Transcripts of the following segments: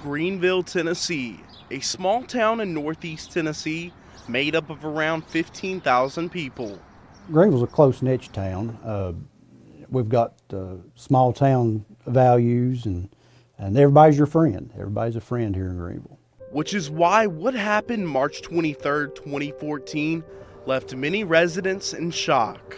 Greenville, Tennessee, a small town in northeast Tennessee made up of around 15,000 people. Greenville's a close-knit town. We've got small town values, and everybody's your friend. Everybody's a friend here in Greenville. Which is why what happened March 23, 2014 left many residents in shock.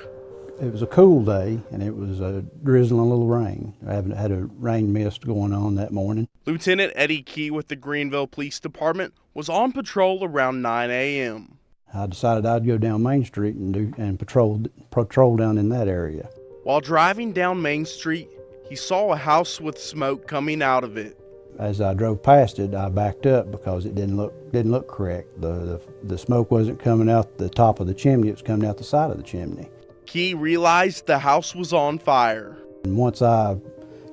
It was a cool day, and it was drizzling a little rain. I haven't had a rain mist going on that morning. Lieutenant Eddie Key with the Greenville Police Department was on patrol around 9 a.m. I decided I'd go down Main Street and patrol down in that area. While driving down Main Street, he saw a house with smoke coming out of it. As I drove past it, I backed up because it didn't look correct. The smoke wasn't coming out the top of the chimney; it was coming out the side of the chimney. Key realized the house was on fire. And once I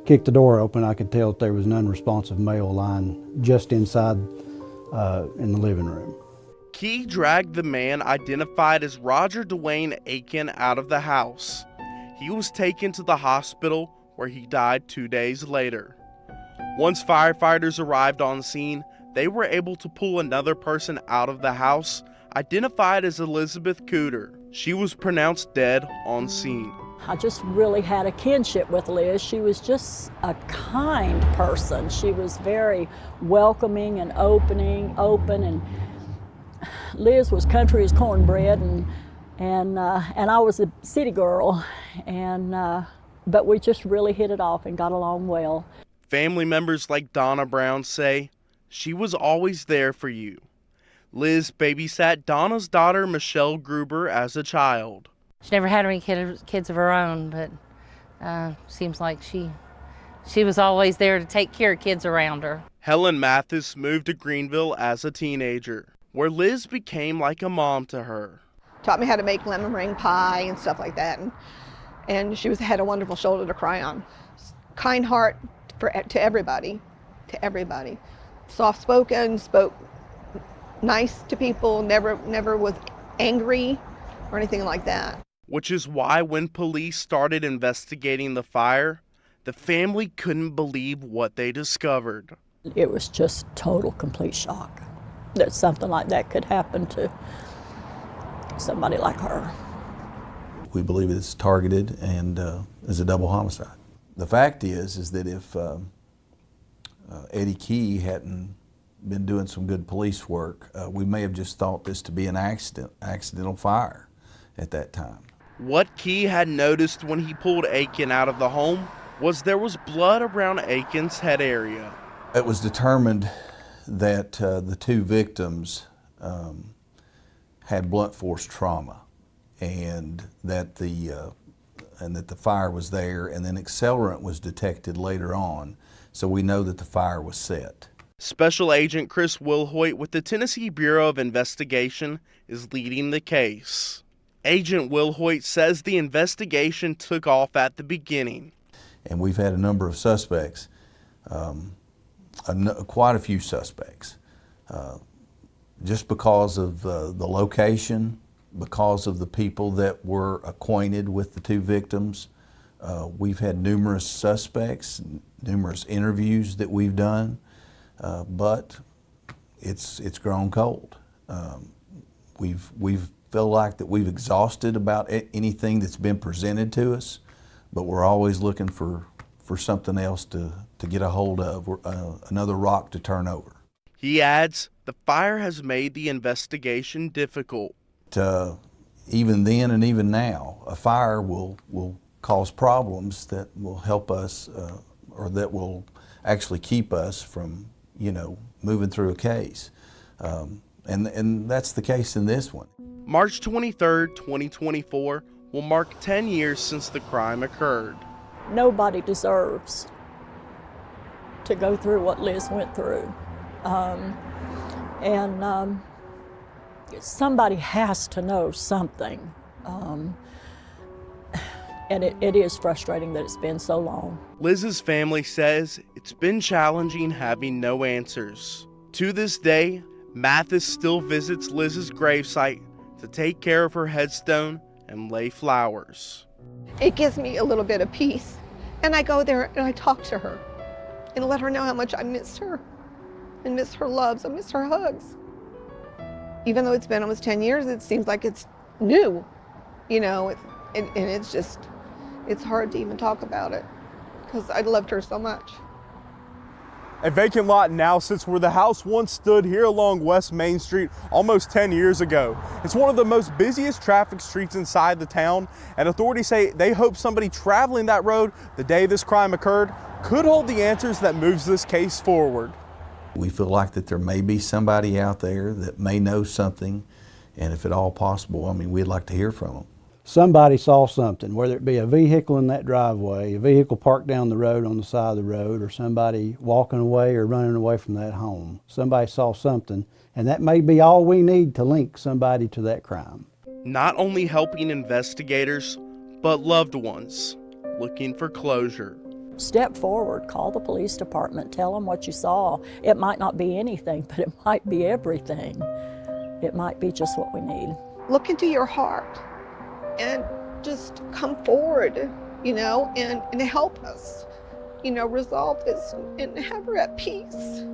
kicked the door open, I could tell that there was an unresponsive male lying just inside in the living room. Key dragged the man identified as Roger Duane Aiken out of the house. He was taken to the hospital where he died 2 days later. Once firefighters arrived on scene, they were able to pull another person out of the house, identified as Elizabeth Cooter. She was pronounced dead on scene. I just really had a kinship with Liz. She was just a kind person. She was very welcoming and open, and Liz was country as cornbread, and I was a city girl, but we just really hit it off and got along well. Family members like Donna Brown say, "She was always there for you." Liz babysat Donna's daughter, Michelle Gruber, as a child. She never had any kids of her own, but seems like she was always there to take care of kids around her. Helen Mathis moved to Greenville as a teenager, where Liz became like a mom to her. Taught me how to make lemon meringue pie and stuff like that, and she had a wonderful shoulder to cry on. Kind heart to everybody, Soft-spoken, spoke nice to people, never was angry or anything like that. Which is why when police started investigating the fire, the family couldn't believe what they discovered. It was just total, complete shock that something like that could happen to somebody like her. We believe it's targeted and is a double homicide. The fact is that if Eddie Key hadn't been doing some good police work, we may have just thought this to be an accidental fire at that time. What Key had noticed when he pulled Aiken out of the home was there was blood around Aiken's head area. It was determined that the two victims had blunt force trauma, and that the fire was there, and then accelerant was detected later on, so we know that the fire was set. Special Agent Chris Wilhoit with the Tennessee Bureau of Investigation is leading the case. Agent Wilhoit says the investigation took off at the beginning. And we've had a number of suspects, quite a few suspects, just because of the location, because of the people that were acquainted with the two victims. We've had numerous suspects, numerous interviews that we've done, but it's grown cold. We've felt like that we've exhausted about anything that's been presented to us, but we're always looking for something else to get a hold of, another rock to turn over. He adds, the fire has made the investigation difficult. Even then and even now, a fire will cause problems that will help us, or that will actually keep us from, moving through a case. And that's the case in this one. March 23rd, 2024 will mark 10 years since the crime occurred. Nobody deserves to go through what Liz went through. Somebody has to know something. And it is frustrating that it's been so long. Liz's family says it's been challenging having no answers. To this day, Mathis still visits Liz's gravesite to take care of her headstone and lay flowers. It gives me a little bit of peace. And I go there and I talk to her and let her know how much I miss her. and miss her loves. I miss her hugs. Even though it's been almost 10 years, it seems like it's new, you know, and it's just, it's hard to even talk about it because I loved her so much. A vacant lot now sits where the house once stood here along West Main Street almost 10 years ago. It's one of the most busiest traffic streets inside the town, and authorities say they hope somebody traveling that road the day this crime occurred could hold the answers that moves this case forward. We feel like that there may be somebody out there that may know something, and if at all possible, I mean, we'd like to hear from them. Somebody saw something, whether it be a vehicle in that driveway, a vehicle parked down the road on the side of the road, or somebody walking away or running away from that home. Somebody saw something, and that may be all we need to link somebody to that crime. Not only helping investigators, but loved ones looking for closure. Step forward, call the police department, tell them what you saw. It might not be anything, but it might be everything. It might be just what we need. Look into your heart and just come forward, you know, and help us, you know, resolve this and have her at peace.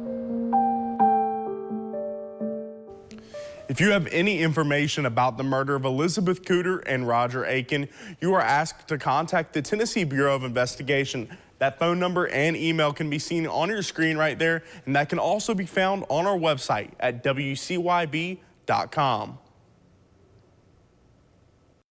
If you have any information about the murder of Elizabeth Cooter and Roger Aiken, you are asked to contact the Tennessee Bureau of Investigation. That phone number and email can be seen on your screen right there, and that can also be found on our website at WCYB.com.